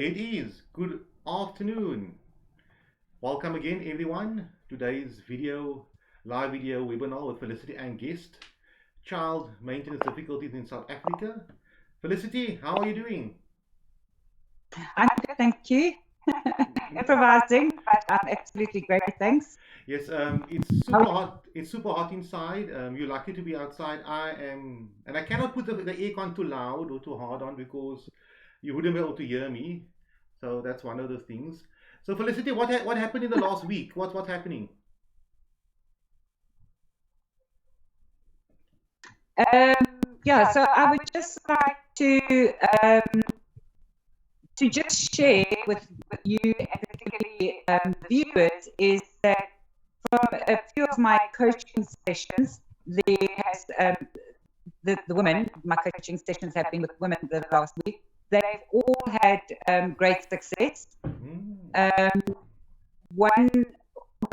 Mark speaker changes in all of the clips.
Speaker 1: It is. Good afternoon. Welcome again, everyone. Today's live video webinar with Felicity and guest, child maintenance difficulties in South Africa. Felicity, how are you doing?
Speaker 2: I'm good, thank you. Improvising, but I'm absolutely great, thanks.
Speaker 1: Yes, it's super hot. It's super hot inside. You're lucky to be outside. I am, and I cannot put the aircon too loud or too hard on because you wouldn't be able to hear me. So that's one of the things. So Felicity, what happened in the last week? What's happening?
Speaker 2: Um, yeah, so I would just like to just share with you and particularly the viewers is that from a few of my coaching sessions, there has the women, my coaching sessions have been with women the last week. They've all had great success. One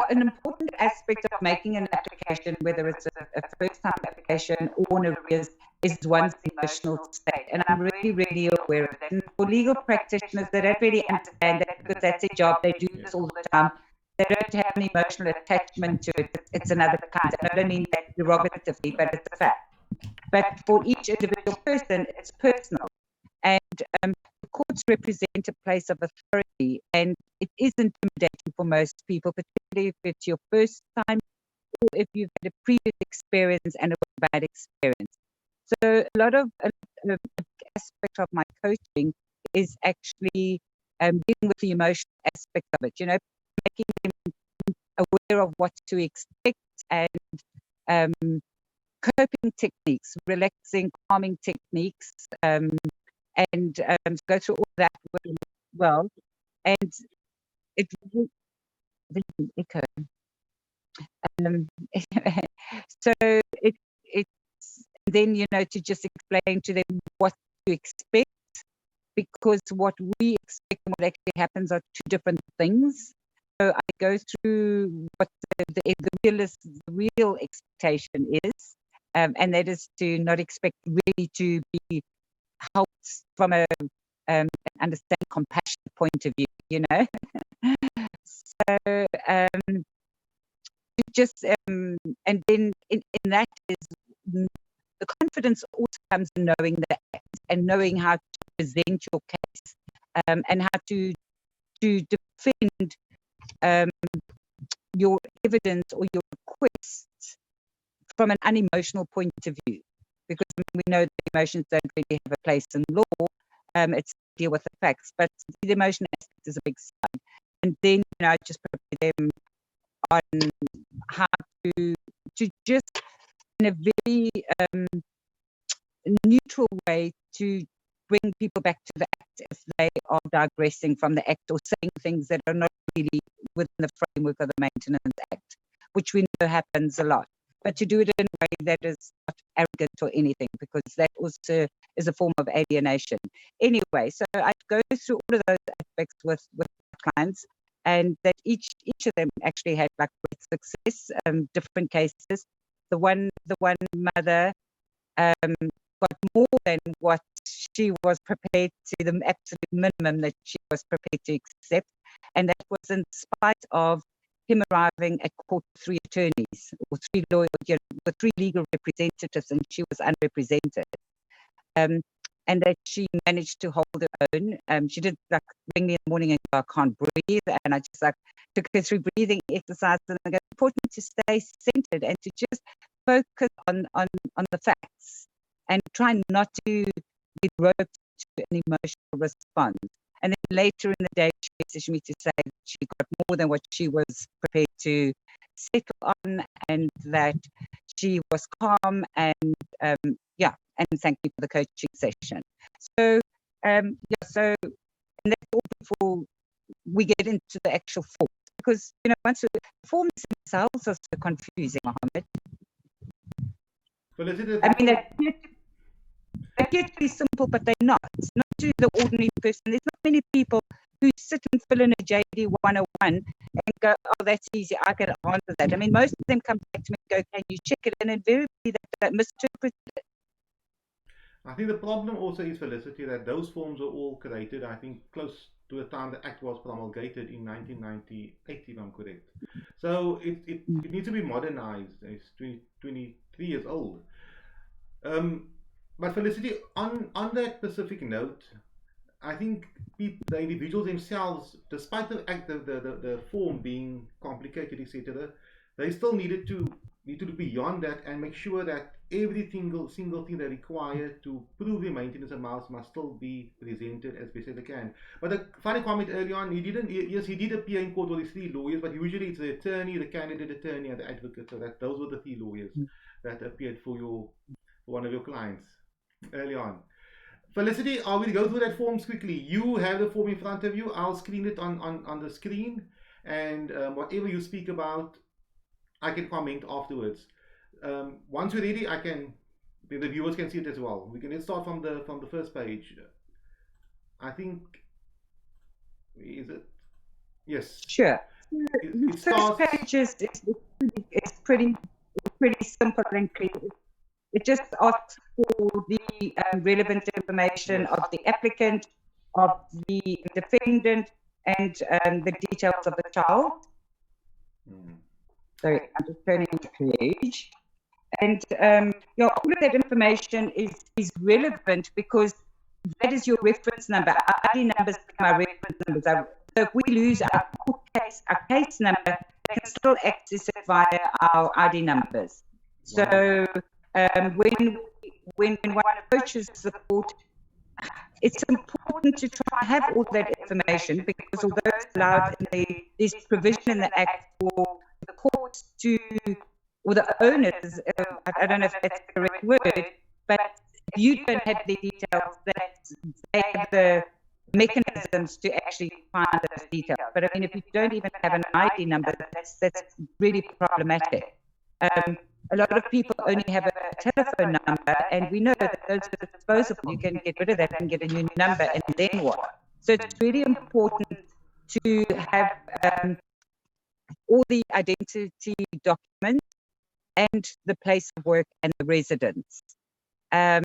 Speaker 2: An important aspect of making an application, whether it's a first-time application or an arrears, is one's emotional state. And I'm really, really aware of that. And for legal practitioners, they don't really understand that because that's their job. They do this all the time. They don't have an emotional attachment to it. It's another kind. And I don't mean that derogatively, but it's a fact. But for each individual person, it's personal. And the courts represent a place of authority, and it is intimidating for most people, particularly if it's your first time or if you've had a previous experience and a bad experience. So a lot of aspect of my coaching is actually dealing with the emotional aspect of it, making them aware of what to expect and coping techniques, relaxing, calming techniques, and go through all that well. And it really echo. So it's then to just explain to them what to expect, because what we expect and what actually happens are two different things. So I go through what the real expectation is, and that is to not expect really to be helped from a understand compassionate point of view, So just and then in that is the confidence also comes in knowing the act and knowing how to present your case, and how to defend your evidence or your requests from an unemotional point of view, because we know that emotions don't really have a place in law. It's deal with the facts, but the emotion aspect is a big side. And then I just prepare them on how to just in a very neutral way to bring people back to the act if they are digressing from the act or saying things that are not really within the framework of the Maintenance Act, which we know happens a lot. But to do it in a way that is not arrogant or anything, because that also is a form of alienation. Anyway, so I go through all of those aspects with clients, and that each of them actually had like great success, different cases. The one mother got more than what she was prepared to, the absolute minimum that she was prepared to accept, and that was in spite of him arriving at court with 3 attorneys or 3 lawyers, with 3 legal representatives, and she was unrepresented. And that she managed to hold her own. She did like ring me in the morning and go, I can't breathe, and I just like took her through breathing exercises, and it's important to stay centered and to just focus on the facts and try not to get roped to an emotional response. And then later in the day, she messaged me to say that she got more than what she was prepared to settle on, and that she was calm, and and thank you for the coaching session. So so and that's all before we get into the actual forms, because once the forms themselves are so confusing, Mohammed. I mean, they appear to be simple, but they're not. It's not to the ordinary person. There's not many people who sit and fill in a JD 101 and go, oh, that's easy, I can answer that. I mean, most of them come back to me and go, can you check it? And invariably that misinterpret it.
Speaker 1: I think the problem also is, Felicity, that those forms are all created, I think, close to the time the Act was promulgated in 1998, if I'm correct. So it needs to be modernized. It's 23 years old. Um, but Felicity, on that specific note, I think the individuals themselves, despite the act, the form being complicated, etc., they still need to look beyond that and make sure that every single thing they require to prove the maintenance amounts must still be presented as best as they can. But a funny comment early on, he didn't. Yes, he did appear in court with his three lawyers, but usually it's the attorney, the candidate attorney, and the advocate. So that those were the three lawyers that appeared for one of your clients early on. Felicity, I will go through that forms quickly. You have the form in front of you. I'll screen it on the screen. And whatever you speak about, I can comment afterwards. Once we're ready, the viewers can see it as well. Let's start from the first page. I think, is it? Yes.
Speaker 2: Sure.
Speaker 1: It
Speaker 2: The
Speaker 1: starts.
Speaker 2: first page is pretty simple and clear. It just asks for the relevant information of the applicant, of the defendant, and the details of the child. Sorry, I'm just turning the page. And all of that information is relevant because that is your reference number. Our ID numbers become our reference numbers. So if we lose our court case, our case number, they can still access it via our ID numbers. So when one approaches the court, it's important to try and have all that information because although it's allowed there's provision in the Act for the courts to, or the owners, I don't know if that's the correct word, but if you don't have the details, that they have the mechanisms to actually find those details. But I mean, if you don't even have an ID number, that's really problematic. A lot of people only have a telephone number, and we know that those are disposable. You can get rid of that and get a new number, and then what? So it's really important to have all the identity documents and the place of work and the residence. And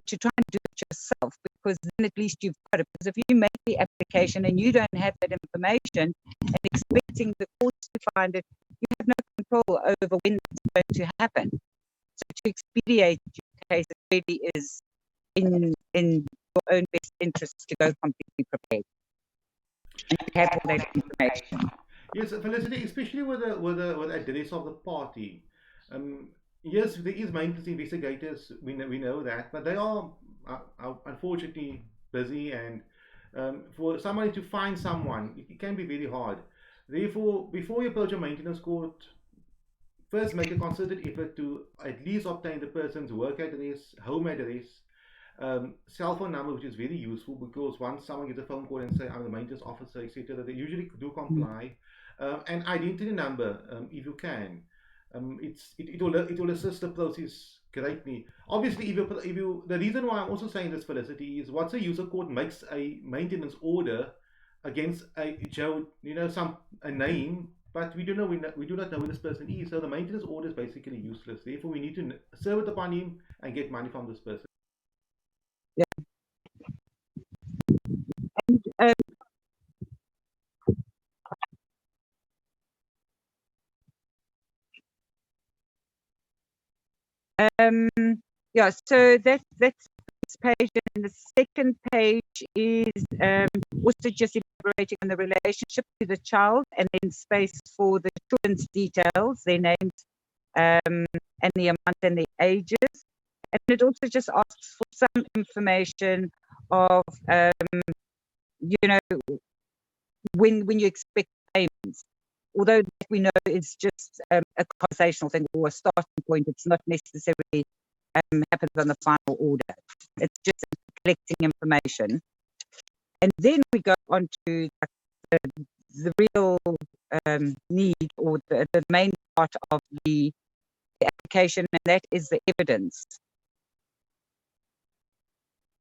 Speaker 2: to try and do it yourself, because then at least you've got it. Because if you make the application and you don't have that information and expecting the courts to find it, you have no control over when it's going to happen. So to expedite your case, it really is in your own best interest to go completely prepared and to have all that information.
Speaker 1: Yes, Felicity, especially with the address of the party. Yes, there is maintenance investigators. We know that, but they are unfortunately busy, and for somebody to find someone, it can be very hard. Therefore, before you approach a maintenance court, first make a concerted effort to at least obtain the person's work address, home address, cell phone number, which is very useful because once someone gets a phone call and say I'm the maintenance officer, etc., they usually do comply. And identity number, if you can. It will assist the process greatly. Obviously, if you the reason why I'm also saying this, Felicity, is once a user court makes a maintenance order against a name, but we do not know who this person is. So the maintenance order is basically useless. Therefore, we need to serve it upon him and get money from this person.
Speaker 2: Yeah. Yeah, so that's this page, and the second page is also just elaborating on the relationship to the child, and then space for the children's details, their names, and the amount and the ages. And it also just asks for some information of, when you expect payments. Although we know it's just a conversational thing or a starting point, it's not necessarily happens on the final order. It's just collecting information. And then we go on to the real need, or the main part of the application, and that is the evidence.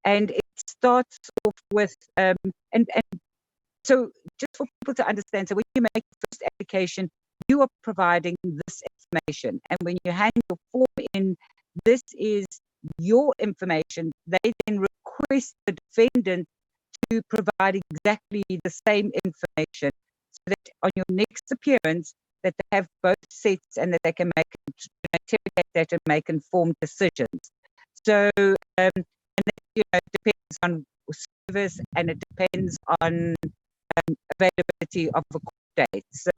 Speaker 2: And it starts off with, and so just for people to understand, so when you make the first application, you are providing this information. And when you hand your form in, this is your information. They then request the defendant to to provide exactly the same information so that on your next appearance that they have both sets and that they can make interrogate that and make informed decisions. So and it depends on service and it depends on availability of a court date. So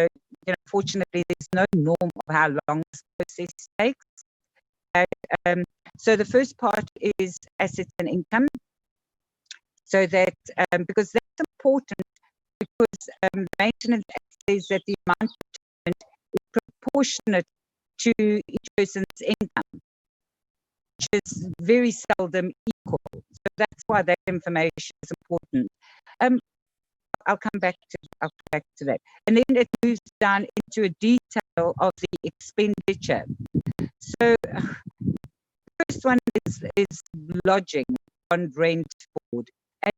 Speaker 2: unfortunately there's no norm of how long this process takes. So the first part is assets and income. So that because that's important, because Maintenance Act says that the amount returned is proportionate to each person's income, which is very seldom equal. So that's why that information is important. I'll come back to that. And then it moves down into a detail of the expenditure. So the first one is lodging on rent board.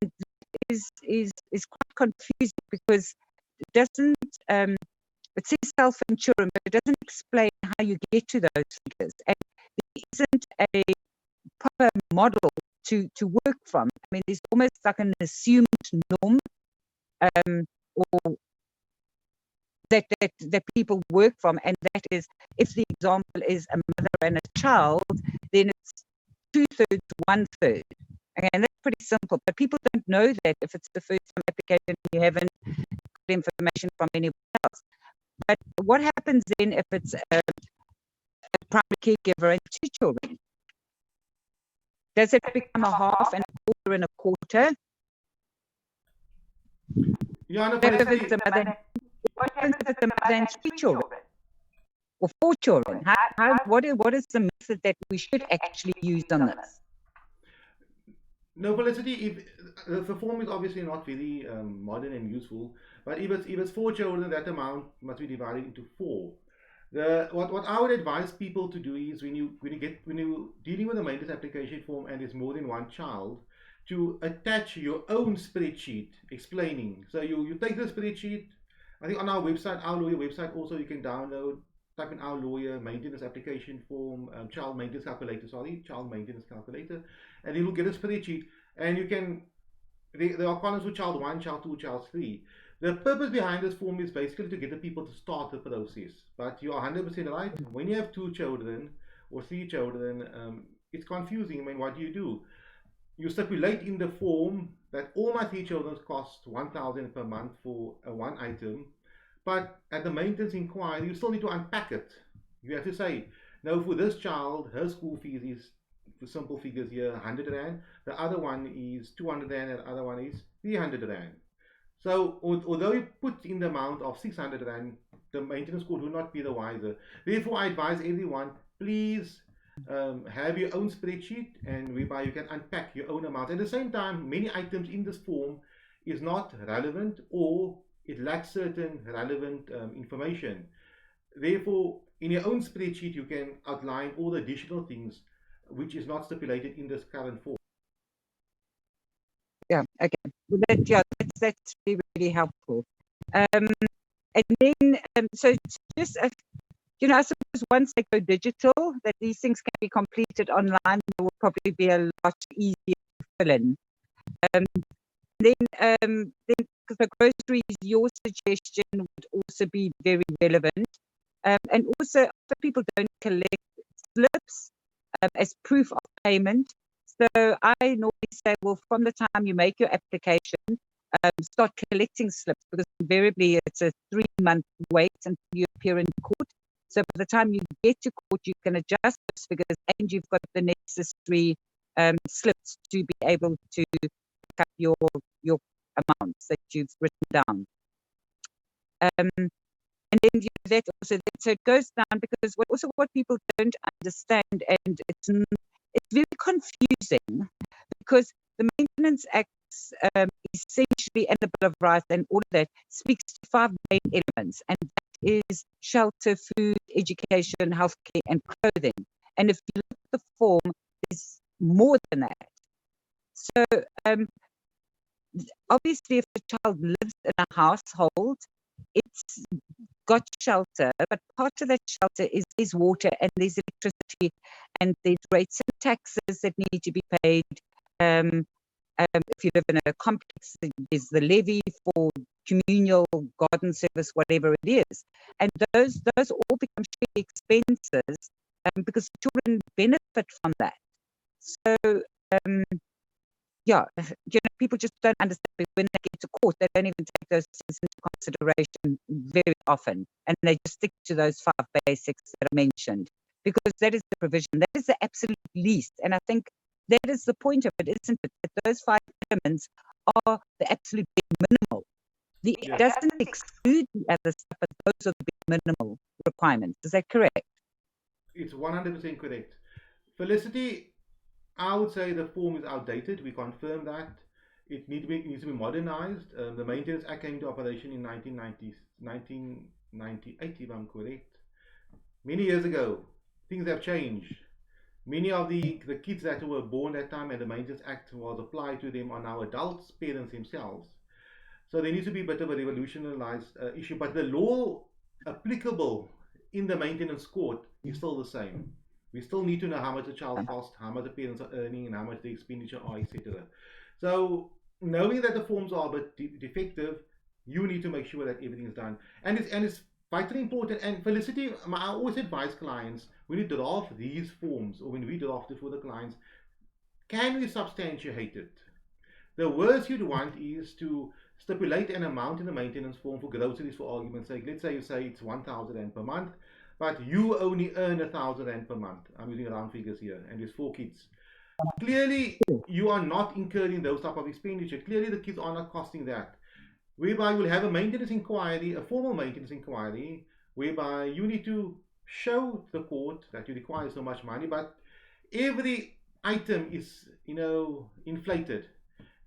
Speaker 2: And that is quite confusing because it doesn't, it says self-insurance, but it doesn't explain how you get to those figures. And there isn't a proper model to work from. I mean, there's almost like an assumed norm or that people work from, and that is, if the example is a mother and a child, then it's 2/3, 1/3. And that's pretty simple, but people don't know that if it's the first time application, you haven't got information from anyone else. But what happens then if it's a primary caregiver and 2 children? Does it become a half and a quarter and a quarter?
Speaker 1: Yeah, no,
Speaker 2: What happens if it's a mother and 3 children? Or 4 children? What is the method that we should actually use on this?
Speaker 1: No, Felicity, if the form is obviously not very modern and useful, but if it's 4 children, that amount must be divided into 4. What I would advise people to do is when you dealing with a maintenance application form and there's more than 1 child, to attach your own spreadsheet explaining. So you take the spreadsheet. I think on our website, our lawyer website, also you can download, type in our lawyer maintenance application form, child maintenance calculator, and you will get a spreadsheet, and you can, there are columns for child 1, child 2, child 3. The purpose behind this form is basically to get the people to start the process. But you are 100% right. When you have 2 children or 3 children, it's confusing. I mean, what do? You stipulate in the form that all my 3 children cost 1,000 per month for one item, but at the maintenance inquiry, you still need to unpack it. You have to say, no, for this child, her school fees is, for simple figures here, 100 Rand. The other one is 200 Rand, and the other one is 300 Rand. So, although you put in the amount of 600 Rand, the maintenance court will not be the wiser. Therefore, I advise everyone, please have your own spreadsheet, and whereby you can unpack your own amounts. At the same time, many items in this form is not relevant, or it lacks certain relevant information. Therefore, in your own spreadsheet, you can outline all the additional things which is not stipulated in this current form.
Speaker 2: Yeah, okay. That's really, really helpful. And then, so just, I suppose once they go digital, that these things can be completed online, it will probably be a lot easier to fill in. Then the groceries, your suggestion would also be very relevant. And also, if people don't collect slips as proof of payment. So I normally say, well, from the time you make your application, start collecting slips, because invariably it's a 3-month wait until you appear in court. So by the time you get to court, you can adjust those figures, and you've got the necessary slips to be able to pick up your amounts that you've written down. And then that also, so it goes down, because what people don't understand, and it's very confusing, because the Maintenance Act essentially, and the Bill of Rights and all of that, speaks to 5 main elements, and that is shelter, food, education, healthcare, and clothing. And if you look at the form, there's more than that. So obviously, if the child lives in a household, it's got shelter, but part of that shelter is water, and there's electricity, and there's rates and taxes that need to be paid. If you live in a complex, there's the levy for communal garden service, whatever it is. And those all become shared expenses because the children benefit from that. So, yeah, people just don't understand. When they get to court, they don't even take those things into consideration very often. And they just stick to those 5 basics that are mentioned because that is the provision. That is the absolute least. And I think that is the point of it, isn't it? That those 5 elements are the absolute minimal. It doesn't exclude the other stuff, but those are the big minimal requirements. Is that correct?
Speaker 1: It's 100% correct. Felicity, I would say the form is outdated. We confirm that. It needs to be modernized. The Maintenance Act came into operation in 1998, if I'm correct. Many years ago, things have changed. Many of the kids that were born that time and the Maintenance Act was applied to them are now adults, parents themselves. So there needs to be a bit of a revolutionized issue. But the law applicable in the maintenance court is still the same. We still need to know how much the child costs, how much the parents are earning, and how much the expenditure are, etc. So knowing that the forms are a bit defective, you need to make sure that everything is done. And it's vitally important. And Felicity, I always advise clients when you draft these forms or when we draft it for the clients, can we substantiate it? The worst you'd want is to stipulate an amount in the maintenance form for groceries, for argument's sake. Let's say you say it's 1,000 rand per month, but you only earn 1,000 rand per month. I'm using round figures here, and there's 4 kids. Clearly, you are not incurring those type of expenditure. Clearly, the kids are not costing that. Whereby you'll have a maintenance inquiry, a formal maintenance inquiry, whereby you need to show the court that you require so much money, but every item is, inflated.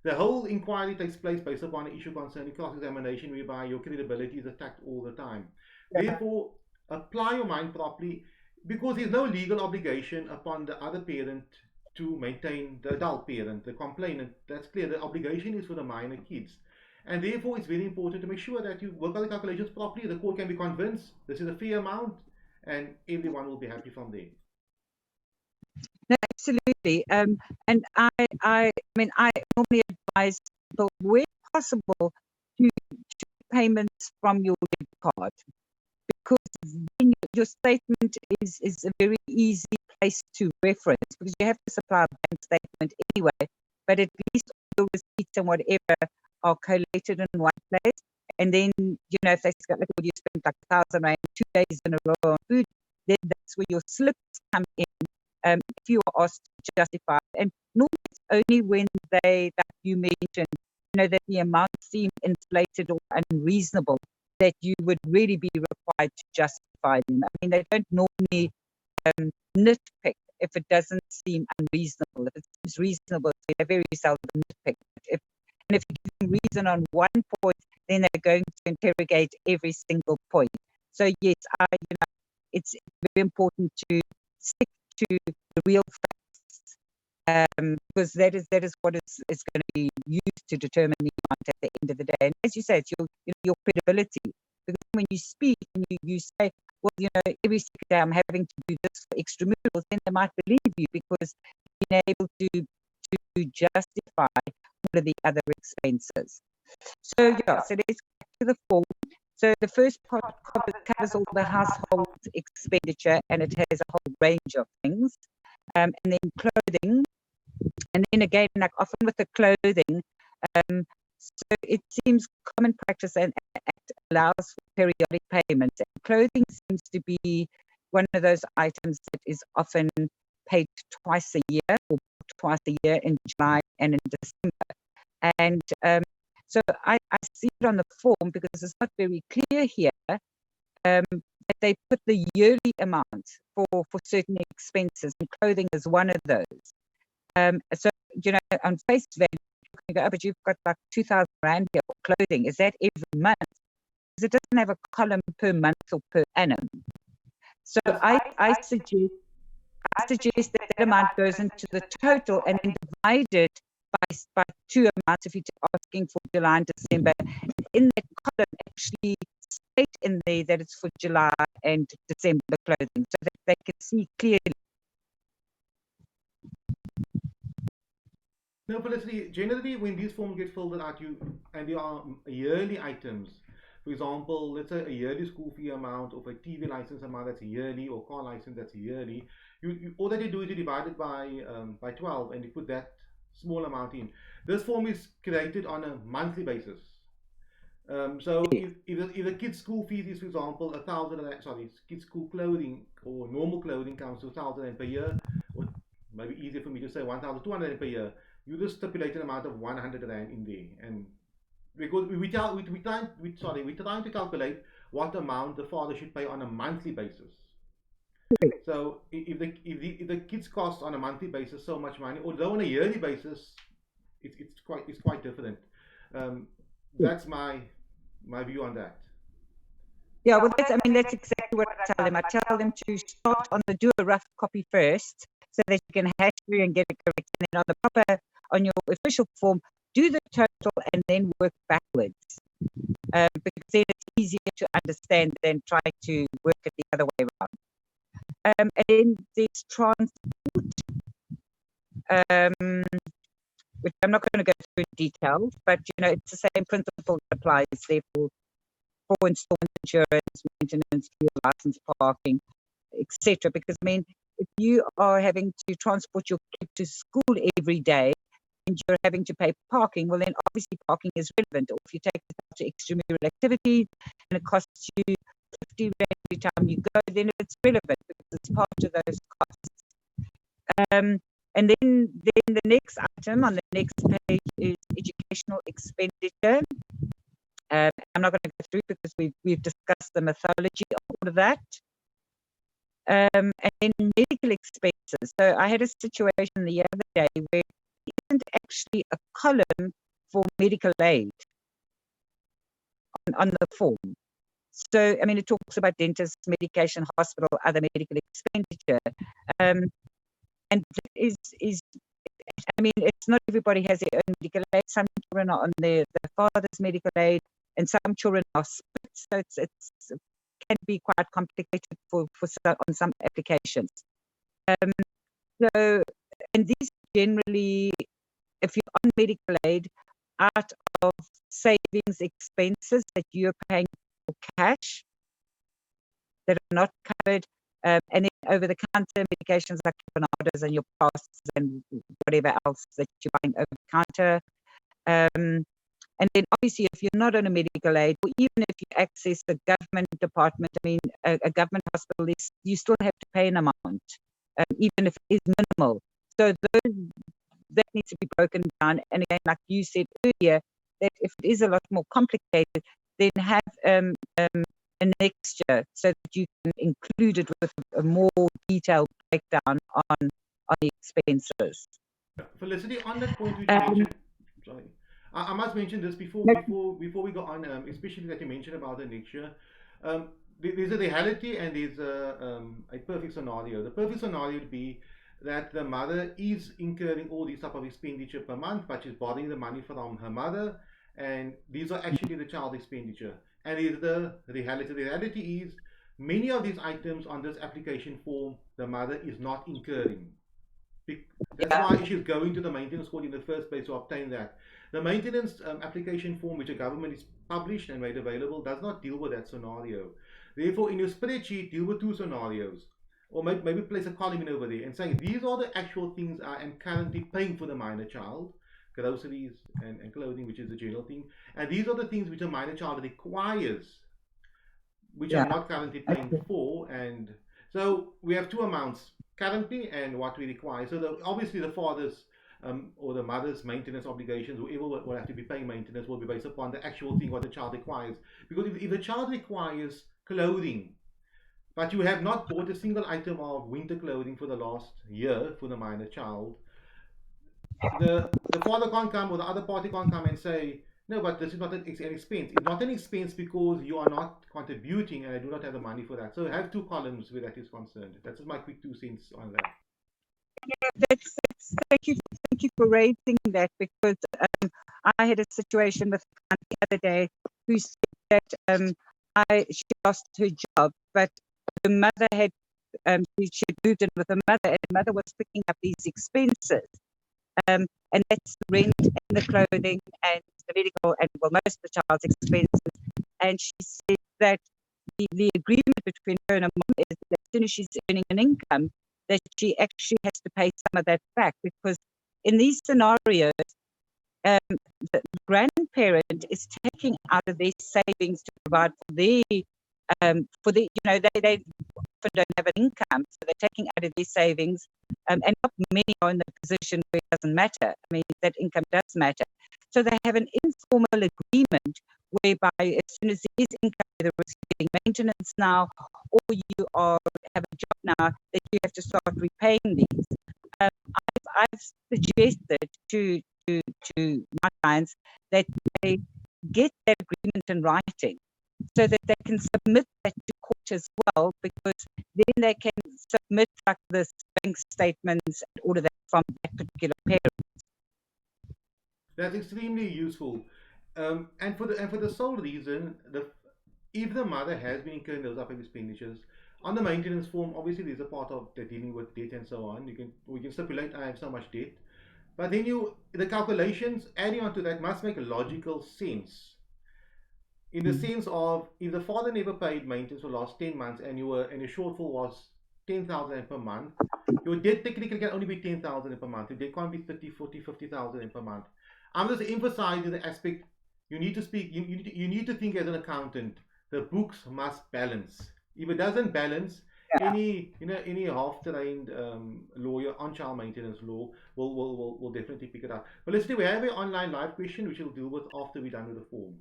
Speaker 1: The whole inquiry takes place based upon an issue concerning cross-examination, whereby your credibility is attacked all the time. Therefore, apply your mind properly, because there's no legal obligation upon the other parent to maintain the adult parent, the complainant. That's clear. The obligation is for the minor kids. And therefore, it's very important to make sure that you work out the calculations properly. The court can be convinced this is a fair amount, and everyone will be happy from there.
Speaker 2: No, absolutely. And I mean, I normally advise people, where possible, to payments from your debit card, because then your statement is a very easy place to reference, because you have to supply a bank statement anyway, but at least all your receipts and whatever are collated in one place. And then, if they got like, you spent like 1,000 rand 2 days in a row on food, then that's where your slips come in. If you are asked to justify, and normally it's only when they, like you mentioned, that the amounts seem inflated or unreasonable, that you would really be required to justify them. I mean, they don't normally nitpick if it doesn't seem unreasonable. If it seems reasonable, they very seldom nitpick. If you give them reason on one point, then they're going to interrogate every single point. So yes, it's very important to stick to the real facts, because that is what is going to be used to determine the amount at the end of the day. And as you say, it's your credibility. Because when you speak and you say, well, every single day I'm having to do this for extramurals, then they might believe you, because you're able to justify all of the other expenses. So so let's go back to the form. So the first part covers all the household expenditure, and it has a whole range of things. And then clothing. And then again, like often with the clothing, so it seems common practice and Act allows for periodic payments. And clothing seems to be one of those items that is often paid twice a year, or twice a year, in July and in December. And so I see it on the form, because it's not very clear here, that they put the yearly amount for certain expenses, and clothing is one of those. So, on face value, you can go, oh, but you've got like 2,000 rand here for clothing. Is that every month? Because it doesn't have a column per month or per annum. So I suggest that amount goes into the total and then divided by 2 amounts if you're asking for July and December. And in that column, actually state in there that it's for July and December clothing, so that they can see clearly.
Speaker 1: No, Felicity, generally when these forms get filled out, and they are yearly items. For example, let's say a yearly school fee amount of a TV license amount that's yearly, or car license that's yearly. All that you do is you divide it by 12 and you put that small amount in. This form is created on a monthly basis. So if the kids' school fees is, for example, 1,000, sorry, kids' school clothing or normal clothing comes to 1,000 per year, or maybe easier for me to say 1,200 per year, you just stipulate an amount of 100 rand in there, and because we're trying to calculate what amount the father should pay on a monthly basis. So if the kids cost on a monthly basis so much money, although on a yearly basis, it's quite different. Um, that's my view on that.
Speaker 2: Yeah, well, that's exactly what I tell them. I tell them to start do a rough copy first, so that you can hash through and get it correct, and then on your official form, do the total and then work backwards, because then it's easier to understand than try to work it the other way around. And then there's transport, which I'm not going to go through in detail, but it's the same principle that applies there for installment insurance, maintenance, fuel, license, parking, etc. Because if you are having to transport your kid to school every day and you're having to pay parking, well then obviously parking is relevant. Or if you take it out to extramural activities and it costs you 50 rand every time you go, then it's relevant because it's part of those costs. And then the next item on the next page is educational expenditure. I'm not going to go through because we've discussed the methodology of all of that. And then medical expenses. So I had a situation the other day where there isn't actually a column for medical aid on the form. So, it talks about dentists, medication, hospital, other medical expenditure. And that is it's not everybody has their own medical aid. Some children are on their father's medical aid, and some children are split. So it can be quite complicated on some applications. So, and these generally, if you're on medical aid, out of savings expenses that you're paying for cash that are not covered, and then over-the-counter medications like Panadol and your passes and whatever else that you're buying over-the-counter. And then obviously if you're not on a medical aid, or even if you access the government department, a government hospital, you still have to pay an amount, even if it is minimal. So that needs to be broken down. And again, like you said earlier, that if it is a lot more complicated, then have an extra so that you can include it with a more detailed breakdown on the expenses.
Speaker 1: Felicity, on that point which you mentioned, sorry, I must mention this before we go on, especially that you mentioned about the next year. There's a reality and there's a perfect scenario. The perfect scenario would be that the mother is incurring all these type of expenditure per month, but she's borrowing the money from her mother, and these are actually the child expenditure. And is the reality. The reality is many of these items on this application form, the mother is not incurring. That's why she's going to the maintenance court in the first place to obtain that. The maintenance application form, which the government is published and made available, does not deal with that scenario. Therefore, in your spreadsheet, deal with two scenarios. Or maybe place a column in over there and saying these are the actual things I am currently paying for the minor child, groceries and clothing, which is the general thing. And these are the things which a minor child requires, which I'm not currently paying for. And so we have two amounts currently and what we require. So obviously the father's or the mother's maintenance obligations, whoever will have to be paying maintenance, will be based upon the actual thing what the child requires. Because if the child requires clothing, but you have not bought a single item of winter clothing for the last year for the minor child, the father can't come or the other party can't come and say, no, but this is not an expense. It's not an expense because you are not contributing and I do not have the money for that. So I have two columns where that is concerned. That's just my quick 2 cents on that.
Speaker 2: Thank you for raising that, because I had a situation with the other day who said that she lost her job, but the mother had she moved in with her mother, and the mother was picking up these expenses. and that's the rent and the clothing and the medical and most of the child's expenses. And she said that the agreement between her and her mum is that as soon as she's earning an income, that she actually has to pay some of that back, because in these scenarios, the grandparent is taking out of their savings to provide for the they often don't have an income, so they're taking out of their savings, and not many are in the position where it doesn't matter. I mean, that income does matter. So they have an informal agreement whereby as soon as there is income, whether it's getting maintenance now or you have a job now, that you have to start repaying these. I've suggested to my clients that they get that agreement in writing so that they can submit that to court as well, because then they can submit like the bank statements and all of that from that particular parent.
Speaker 1: That's extremely useful. And for the sole reason, if the mother has been incurring those upper expenditures, on the maintenance form, obviously there's a part of the dealing with debt and so on. We can stipulate I have so much debt, but then the calculations adding on to that must make a logical sense. In the sense of, if the father never paid maintenance for the last 10 months and your shortfall was 10,000 per month, your debt technically can only be 10,000 per month. Your debt can't be 30, 40, 50,000 per month. I'm just emphasizing the aspect you need to speak. You need to think as an accountant. The books must balance. If it doesn't balance, any half-trained lawyer on child maintenance law will definitely pick it up. But let's see. We have an online live question which we'll deal with after we're done with the form.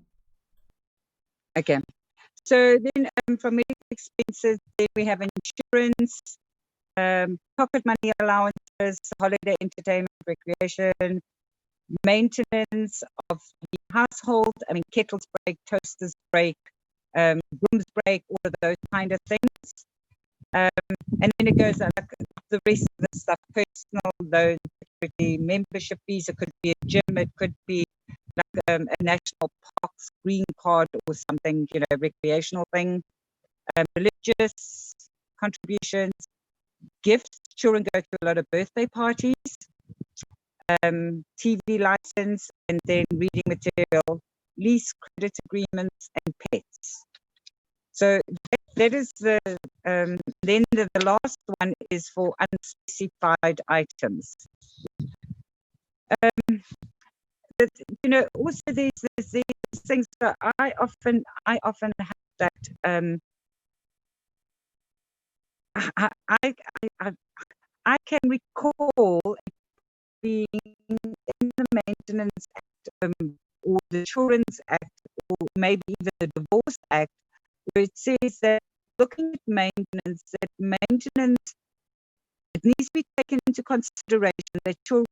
Speaker 2: Okay. So then, for medical expenses, then we have insurance, pocket money allowances, holiday entertainment, recreation, maintenance of the household. I mean, kettles break, toasters break, brooms break, all of those kind of things. And then it goes like the rest of the stuff: personal loans, security, membership fees. It could be a gym. It could be like a national parks green card or something, recreational thing. Religious contributions, gifts. Children go to a lot of birthday parties. TV license, and then reading material, lease, credit agreements, and pets. So that is then the last one is for unspecified items. But, also there's these things that I often have that I can recall being in the Maintenance Act, or the Children's Act, or maybe even the Divorce Act, where it says that looking at maintenance, it needs to be taken into consideration that children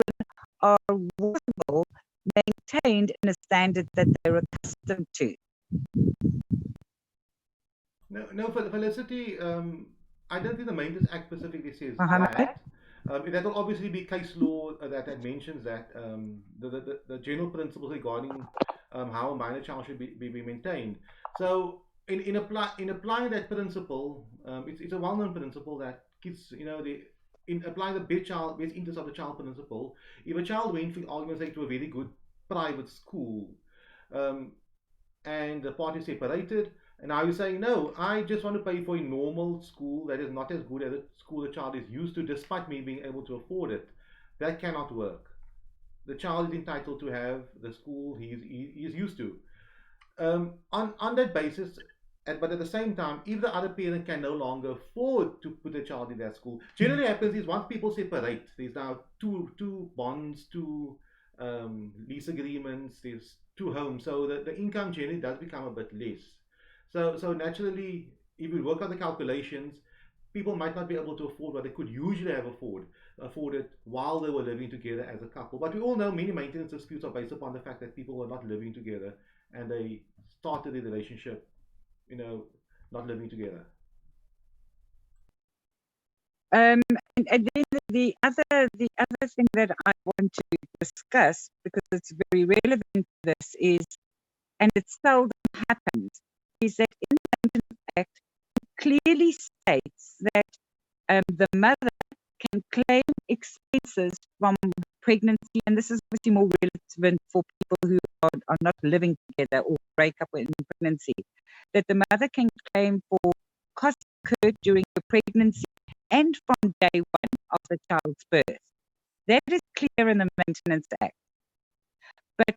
Speaker 2: are workable, maintained in a standard that they're accustomed to.
Speaker 1: No, for Felicity, I don't think the Maintenance Act specifically says
Speaker 2: Mohammed?
Speaker 1: that. That will obviously be case law that mentions that the general principles regarding how a minor child should be maintained. So in applying that principle, it's a well-known principle that kids, in applying the best interest of the child principle, if a child went, for argument's sake, to a very good private school, and the parties separated, and now you're saying, no, I just want to pay for a normal school that is not as good as a school the child is used to, despite me being able to afford it. That cannot work. The child is entitled to have the school he is used to. On that basis, but at the same time, if the other parent can no longer afford to put the child in that school, generally happens is once people separate, there's now two bonds, two lease agreements, there's two homes, so the income generally does become a bit less. So naturally, if you work out the calculations, people might not be able to afford what they could usually have afforded while they were living together as a couple. But we all know many maintenance disputes are based upon the fact that people were not living together and they started the relationship, not living together.
Speaker 2: And then the other thing that I want to discuss, because it's very relevant to this, is, and it seldom happens, is that in the Maintenance Act it clearly states that the mother can claim expenses from pregnancy, and this is obviously more relevant for people who are not living together or break up in pregnancy, that the mother can claim for costs incurred during the pregnancy and from day one of the child's birth. That is clear in the Maintenance Act. But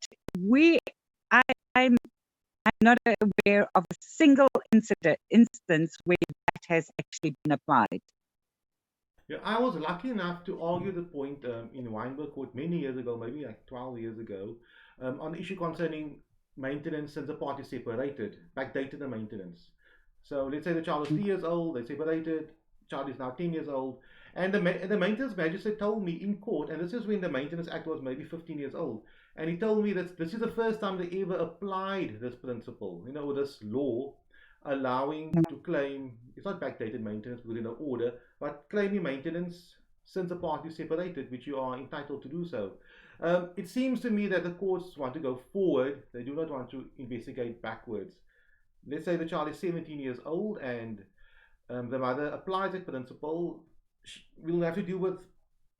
Speaker 2: I'm not aware of a single instance where that has actually been applied.
Speaker 1: Yeah, I was lucky enough to argue the point in Weinberg Court many years ago, maybe like 12 years ago, on the issue concerning maintenance since the parties separated, backdated the maintenance. So let's say the child was 3 years old, they separated, child is now 10 years old, and the maintenance magistrate told me in court, and this is when the Maintenance Act was maybe 15 years old, and he told me that this is the first time they ever applied this principle, this law allowing to claim, it's not backdated maintenance within an order, but claiming maintenance since the parties separated, which you are entitled to do so. It seems to me that the courts want to go forward, they do not want to investigate backwards. Let's say the child is 17 years old and the mother applies that principle. We'll have to deal with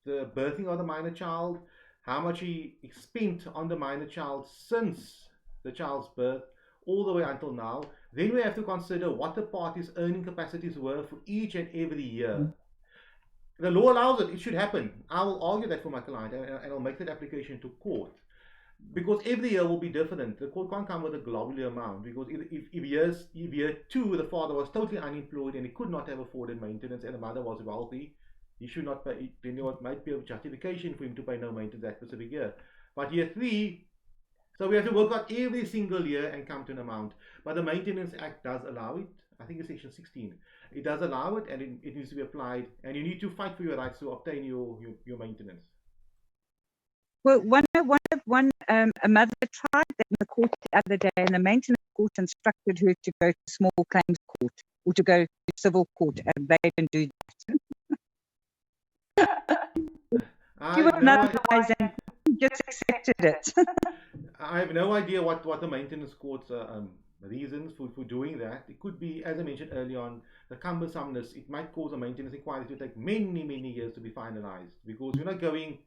Speaker 1: the birthing of the minor child, how much he spent on the minor child since the child's birth, all the way until now. Then we have to consider what the parties' earning capacities were for each and every year. The law allows it, it should happen. I will argue that for my client and I'll make that application to court. Because every year will be different. The court can't come with a globular amount. Because if year two the father was totally unemployed and he could not have afforded maintenance and the mother was wealthy, he should not pay. Then there might be a justification for him to pay no maintenance that specific year. But year three, so we have to work out every single year and come to an amount. But the Maintenance Act does allow it. I think it's section 16. It does allow it, and it needs to be applied. And you need to fight for your rights to obtain your maintenance.
Speaker 2: Well, a mother tried that in the court the other day, and the maintenance court instructed her to go to small claims court or to go to civil court, and they didn't do that. She was not advised and just accepted it.
Speaker 1: I have no idea what the maintenance court's reasons for doing that. It could be, as I mentioned early on, the cumbersomeness. It might cause a maintenance inquiry to take many, many years to be finalized because we're not going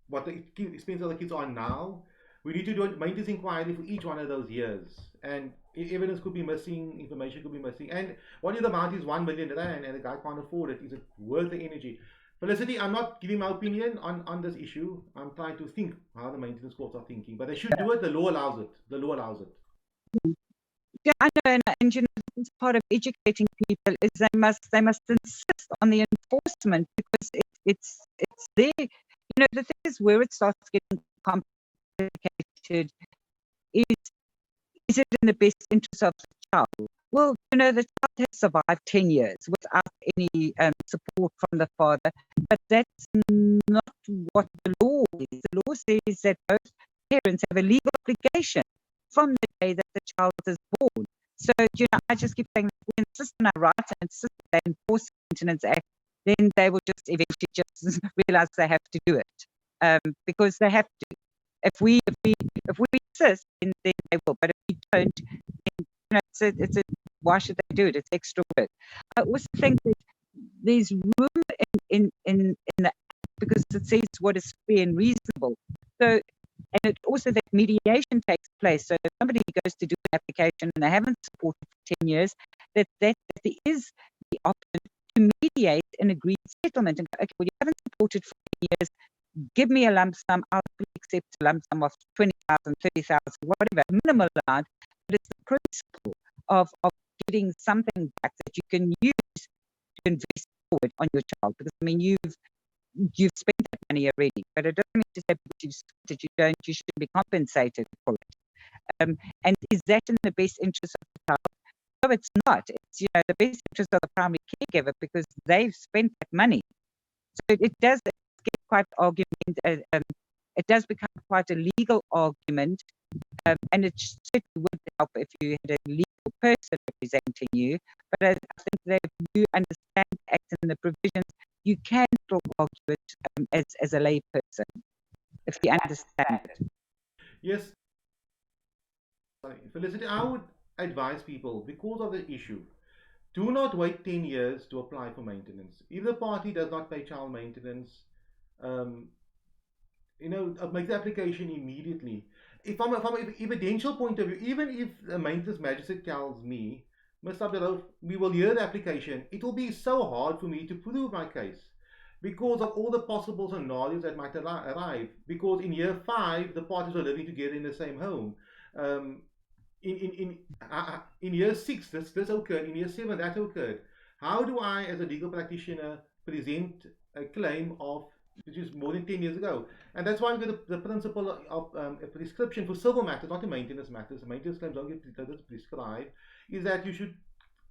Speaker 1: what the expense of the kids are now. We need to do a maintenance inquiry for each one of those years. And evidence could be missing, information could be missing. And what if the amount is 1 million rand and the guy can't afford it? Is it worth the energy? Felicity, I'm not giving my opinion on this issue. I'm trying to think how the maintenance courts are thinking. But they should do it. The law allows it. The law allows it.
Speaker 2: Yeah, I know, and you know, this part of educating people is they must insist on the enforcement because it's there. You know, the thing is where it starts getting complicated is it in the best interest of the child? Well, you know, the child has survived 10 years without any support from the father, but that's not what the law is. The law says that both parents have a legal obligation from the day that the child is born. So, you know, I just keep saying that we insist on our rights and insist that they enforce the Maintenance Act, then they will just eventually just realize they have to do it because they have to. If we insist, then they will. But if we don't, then, you know, why should they do it? It's extra work. I also think that there's room in the act because it says what is fair and reasonable. So, and it also that mediation takes place. So if somebody goes to do an application and they haven't supported for 10 years, that there is the option to mediate an agreed settlement and go, okay, well, you haven't supported for 10 years, give me a lump sum, I'll accept a lump sum of 20,000, 30,000, whatever, minimal amount, but it's the principle of getting something back that you can use to invest forward on your child. Because I mean, you've spent that money already, but it doesn't mean to say that you shouldn't be compensated for it. And is that in the best interest of the child? No, it's not. It's, you know, the best interest of the primary caregiver because they've spent that money. So it does get quite argument. It does become quite a legal argument, and it certainly would help if you had a legal person representing you. But I think that if you understand the Act and the provisions, you can still argue it as a lay person if you understand it.
Speaker 1: Yes. Felicity, I would advise people, because of the issue, do not wait 10 years to apply for maintenance. If the party does not pay child maintenance, um, make the application immediately. If from an evidential point of view, even if the maintenance magistrate tells me, Mr. Abduroaf, we will hear the application, it will be so hard for me to prove my case because of all the possible scenarios that might arrive. Because in year 5, the parties were living together in the same home. Um, in year 6, this occurred. In year 7, that occurred. How do I, as a legal practitioner, present a claim of which is more than 10 years ago? And that's why we got the principle of a prescription for civil matters, not the maintenance matters. The maintenance claims don't get prescribed. Is that you should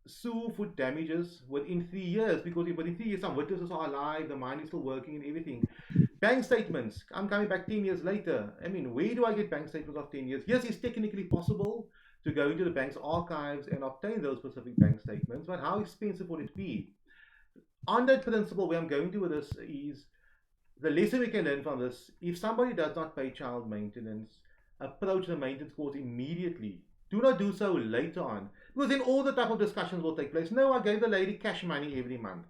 Speaker 1: sue for damages within 3 years, because if within 3 years some witnesses are alive, the mine is still working and everything. Bank statements. I'm coming back 10 years later. I mean, where do I get bank statements of 10 years? Yes, it's technically possible to go into the bank's archives and obtain those specific bank statements, but how expensive would it be? On that principle, where I'm going to with this is the lesson we can learn from this: if somebody does not pay child maintenance, approach the maintenance court immediately. Do not do so later on, because then all the type of discussions will take place. No, I gave the lady cash money every month.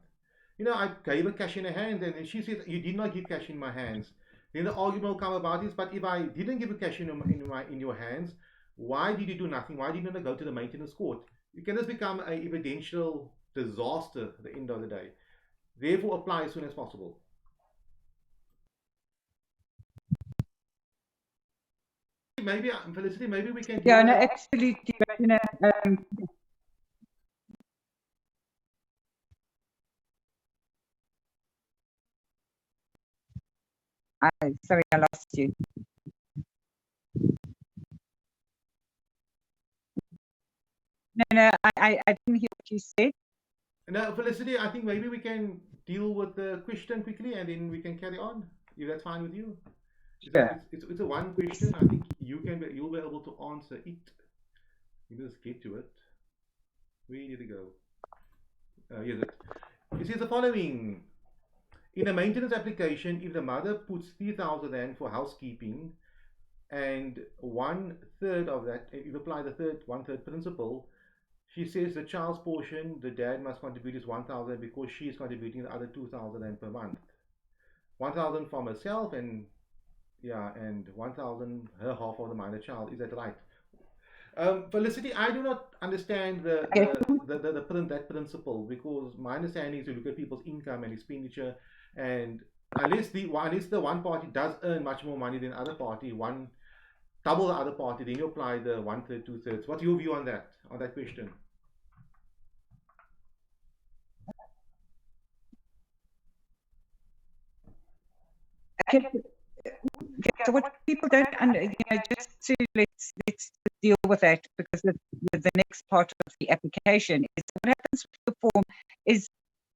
Speaker 1: I gave her cash in her hand, and then she says, "You did not give cash in my hands." Then the argument will come about this. But if I didn't give a cash in your hands, why did you do nothing? Why didn't I go to the maintenance court? It can just become a evidential disaster at the end of the day. Therefore, apply as soon as possible. Maybe, Felicity, maybe we can.
Speaker 2: Yeah, no, absolutely. Sorry, I lost you. No, I didn't hear what you said.
Speaker 1: No, Felicity, I think maybe we can deal with the question quickly and then we can carry on, if that's fine with you.
Speaker 2: Sure.
Speaker 1: It's a one question. I think you'll be able to answer it. You just get to it. Where did it go? Here's it. It says the following. In a maintenance application, if the mother puts 3,000 rand for housekeeping and 1/3 of that, if you apply the 1/3 principle, she says the child's portion, the dad must contribute is 1,000 because she is contributing the other 2,000 rand per month. 1,000 from herself and 1,000 her half of the minor child. Is that right? Felicity, I do not understand that principle, because my understanding is to look at people's income and expenditure, and unless the one party does earn much more money than the other party, double the other party, then you apply the 1/3, 2/3. What's your view on that question?
Speaker 2: Okay. So what people don't just to let's deal with that, because the next part of the application is what happens with the form is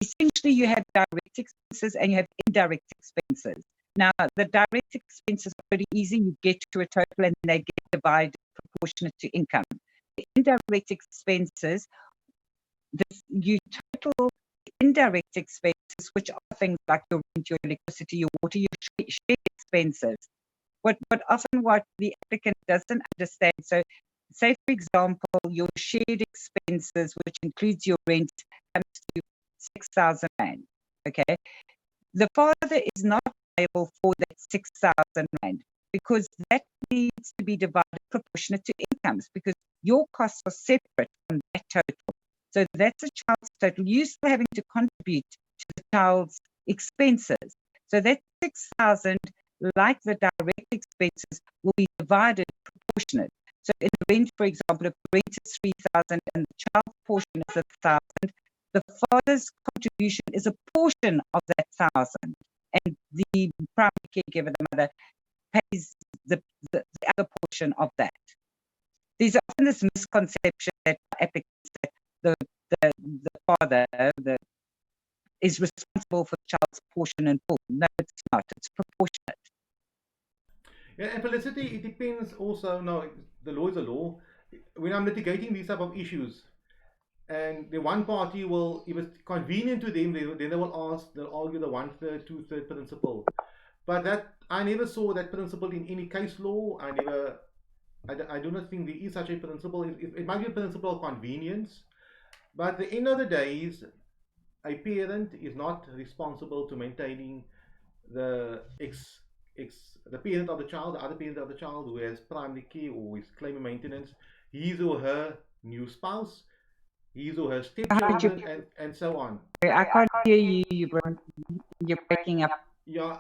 Speaker 2: essentially you have direct expenses and you have indirect expenses. Now, the direct expenses are pretty easy. You get to a total and they get divided proportionate to income. The indirect expenses, you total indirect expenses, which are things like your rent, your electricity, your water, your shared expenses. What the applicant doesn't understand, so say for example, your shared expenses, which includes your rent, comes to 6,000 rand. Okay, the father is not liable for that 6,000 rand because that needs to be divided proportionate to incomes, because your costs are separate from that total. So that's a child's total. You're still having to contribute to the child's expenses. So that 6,000, like the direct expenses, will be divided proportionate. So in the rent, for example, if the rent is 3,000 and the child portion is 1,000, the father's contribution is a portion of that 1,000, and the primary caregiver, the mother, pays the other portion of that. There's often this misconception that applicants that the father is responsible for the child's portion in full. No, it's not. It's proportionate.
Speaker 1: Yeah, and Felicity, it depends also. No, the law is a law. When I'm litigating these type of issues, and the one party will, if it's convenient to them, then they'll argue the 1/3, 2/3 principle. But that I never saw that principle in any case law. I do not think there is such a principle. It might be a principle of convenience, But at the end of the day is a parent is not responsible to maintaining the the parent of the child, the other parent of the child who has primary care or is claiming maintenance, his or her new spouse, his or her stepchildren, and so on.
Speaker 2: I can't hear you. You're breaking up.
Speaker 1: Yeah,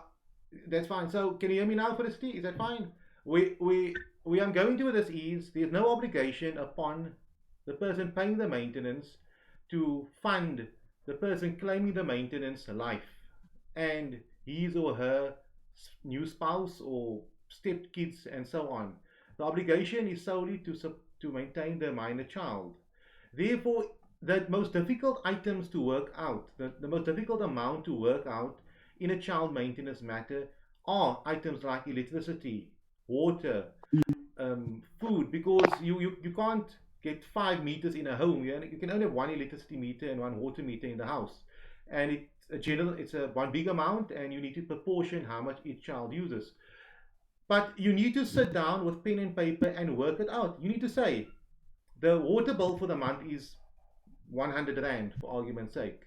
Speaker 1: that's fine. So can you hear me now, Felicity? Is that fine? We are going to this is there's no obligation upon the person paying the maintenance to fund the person claiming the maintenance life and his or her new spouse or stepkids and so on. The obligation is solely to maintain the minor child. Therefore, the most difficult items to work out, the most difficult amount to work out in a child maintenance matter are items like electricity, water, food, because you can't get 5 meters in a home. You can only have one electricity meter and one water meter in the house, and it's a one big amount, and you need to proportion how much each child uses. But you need to sit down with pen and paper and work it out. You need to say the water bill for the month is 100 rand, for argument's sake.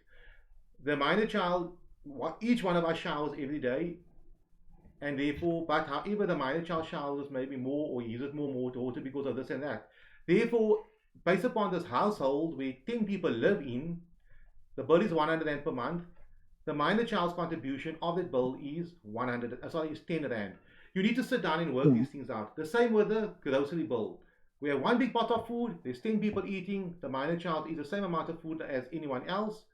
Speaker 1: The minor child, each one of us showers every day, and therefore, but however, the minor child showers maybe more or uses more water because of this and that. Therefore, based upon this household where 10 people live in, the bill is 100 rand per month. The minor child's contribution of that bill is is 10 rand. You need to sit down and work these things out. The same with the grocery bill. We have one big pot of food, there's 10 people eating, the minor child eats the same amount of food as anyone else.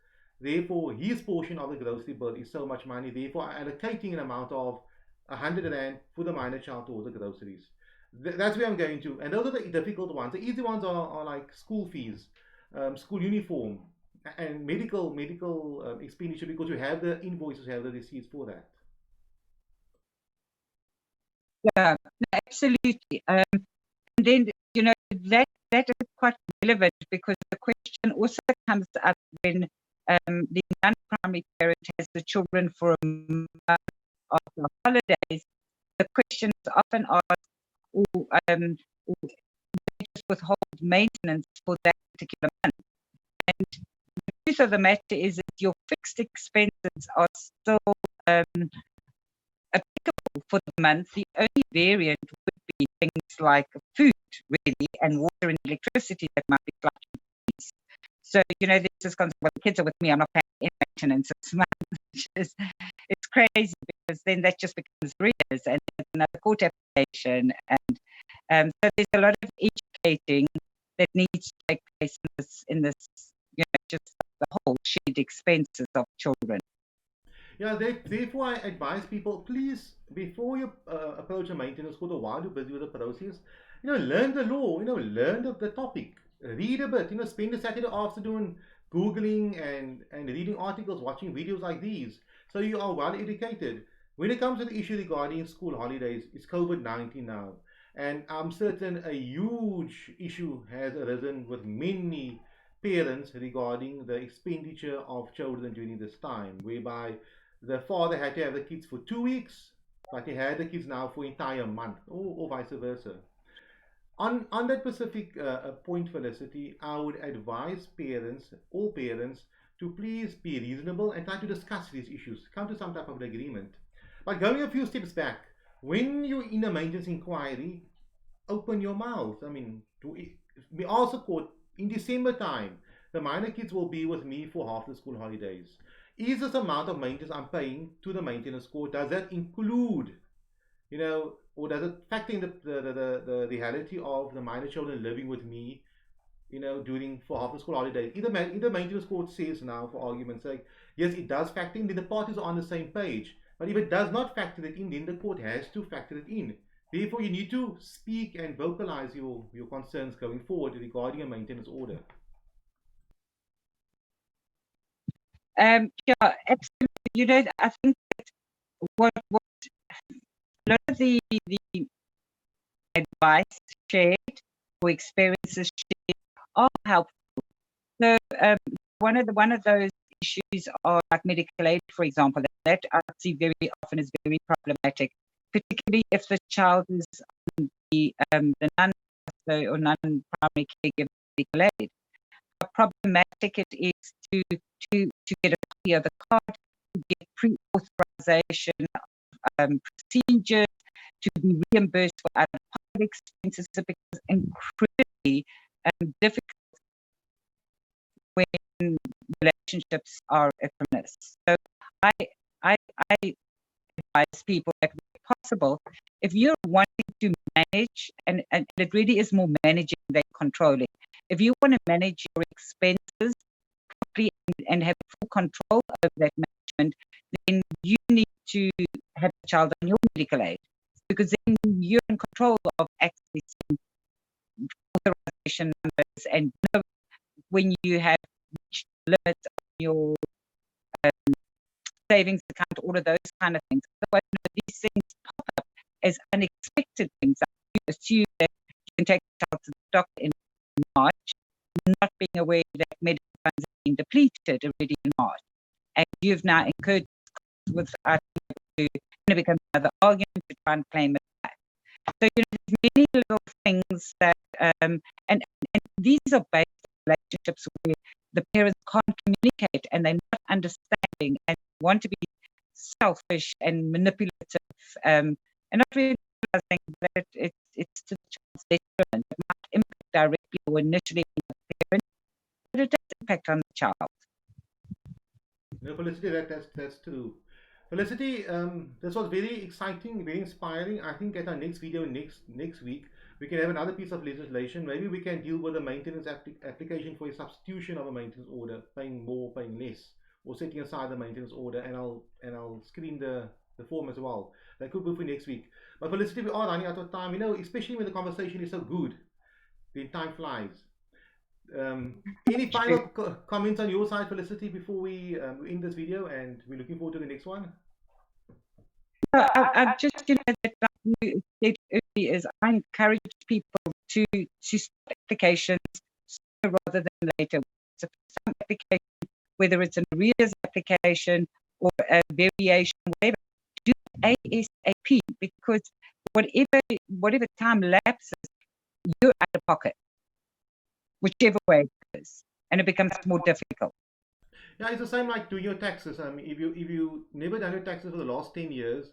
Speaker 1: Therefore, his portion of the grocery bill is so much money. Therefore, allocating an amount of 100 rand for the minor child towards the groceries. That's where I'm going to. And those are the difficult ones. The easy ones are like school fees, school uniform, and medical expenditure, because you have the invoices, you have the receipts for that.
Speaker 2: Yeah, absolutely. And then, that is quite relevant, because the question also comes up when the non-primary parent has the children for a month after holidays. The question is often asked, or they just withhold maintenance for that particular month. And the truth of the matter is that your fixed expenses are still applicable for the month. The only variant would be things like food, really, and water and electricity that might be slightly increased. So, there's this concept, well, the kids are with me, I'm not paying any maintenance this month. It's crazy, because then that just becomes arrears, and there's another court application. And so there's a lot of educating that needs to take place in this just the whole shared expenses of children.
Speaker 1: Yeah, therefore I advise people, please, before you approach a maintenance court, or while you're busy with the process, learn the law, learn the topic, read a bit, spend a Saturday afternoon Googling and reading articles, watching videos like these, so you are well educated. When it comes to the issue regarding school holidays, it's COVID-19 now, and I'm certain a huge issue has arisen with many parents regarding the expenditure of children during this time, whereby the father had to have the kids for 2 weeks, but he had the kids now for entire month, or vice versa. On that specific point, Felicity, I would advise parents, all parents, to please be reasonable and try to discuss these issues, come to some type of agreement. But going a few steps back, when you're in a maintenance inquiry, open your mouth. I mean, we also quote in December time, the minor kids will be with me for half the school holidays. Is this amount of maintenance I'm paying to the maintenance court, does that include, or does it factor in the reality of the minor children living with me, during for half the school holidays? Either maintenance court says now, for argument's sake, yes, it does factor in, then the parties are on the same page. But if it does not factor it in, then the court has to factor it in. Therefore, you need to speak and vocalize your concerns going forward regarding a maintenance order.
Speaker 2: Yeah, absolutely. I think that what a lot of the advice shared or experiences shared are helpful. So one of those issues are like medical aid, for example, that I see very often is very problematic, particularly if the child is on the non-primary caregiver medical aid. how problematic it is to get a copy of the card, to get pre-authorization procedures, to be reimbursed for out-of-pocket expenses. It becomes incredibly difficult when relationships are equanimous. So I advise people that where possible, if you're wanting to manage, and it really is more managing than controlling. If you want to manage your expenses properly and have full control over that management, then you need to have a child on your medical aid, because then you're in control of accessing authorization numbers and know when you have reached limits on your savings account, all of those kind of things. Otherwise, these things pop up as unexpected things. You assume that you can take the child to the doctor in March, not being aware that medical funds have been depleted already in March. And you've now incurred without being able to, it becomes another argument to try and claim it back. So, there's many little things that, and these are based on relationships where the parents can't communicate and they're not understanding and want to be selfish and manipulative, and not really realizing that it's to the child's detriment. It might impact directly or initially on the parent, but it does impact on the child.
Speaker 1: No, Felicity, that's true. Felicity, this was very exciting, very inspiring. I think at our next video next week, we can have another piece of legislation. Maybe we can deal with a maintenance application for a substitution of a maintenance order, paying more, paying less, or setting aside the maintenance order, and I'll screen the form as well. That could be for next week. But Felicity, we are running out of time. Especially when the conversation is so good, then time flies. Any final comments on your side, Felicity, before we end this video, and we're looking forward to the next one?
Speaker 2: I just, that you said earlier, is I encourage people to start applications sooner rather than later. So some application, whether it's an arrears application or a variation, whatever, do ASAP, because whatever time lapses, you're out of pocket, whichever way it is, and it becomes more difficult.
Speaker 1: Yeah, it's the same like doing your taxes. I mean, if you never done your taxes for the last 10 years,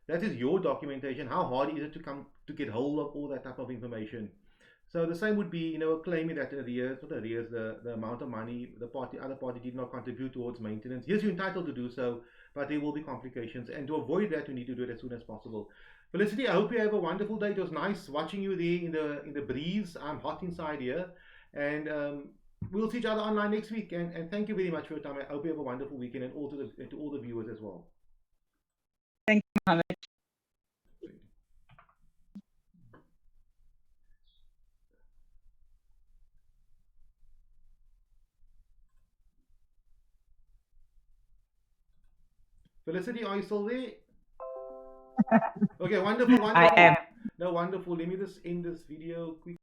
Speaker 1: that is your documentation. How hard is it to get hold of all that type of information? So the same would be, claiming that the amount of money the other party did not contribute towards maintenance. Yes, you're entitled to do so, but there will be complications. And to avoid that, you need to do it as soon as possible. Felicity, I hope you have a wonderful day. It was nice watching you there in the breeze. I'm hot inside here, and we'll see each other online next week. And thank you very much for your time. I hope you have a wonderful weekend, and to all the viewers as well.
Speaker 2: Thank you, Mohammed.
Speaker 1: Felicity, are you still there? Okay, wonderful.
Speaker 2: I am.
Speaker 1: No, wonderful. Let me just end this video quickly.